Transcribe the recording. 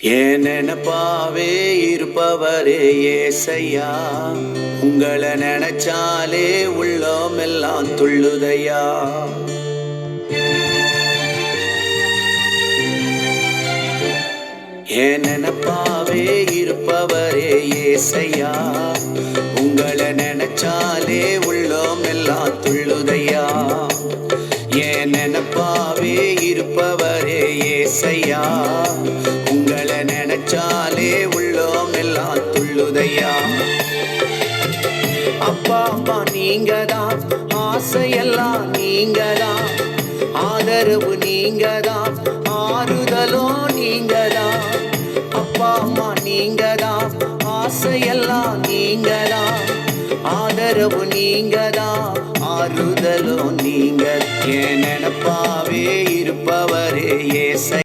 ஏன் நினைப்பாவே இருப்பவரே ஏசையா, உங்களை நினைச்சாலே உள்ளம் எல்லாம் துள்ளுதையா. ஏன் நினைப்பாவே இருப்பவரே ஏசையா, உங்களை நினைச்சாலே உள்ளம் எல்லாம் துள்ளுதையா. ஏன் நினைப்பாவே இருப்பவரே ஏசையா, உங்களை நினைச்சாலே உள்ளம் எல்லாம் துள்ளுதையா. அப்பா அம்மா நீங்கதான், ஆசையெல்லாம் நீங்கதான், ஆதரவு நீங்கதான், ஆறுதலும் நீங்கதான். அப்பா அம்மா நீங்கதான், ஆசையெல்லாம் நீங்கதான், ஆதரவு நீங்கதான், ஆறுதலும் நீங்க. என் நினைப்பாவே இருப்பவரே ஏசை.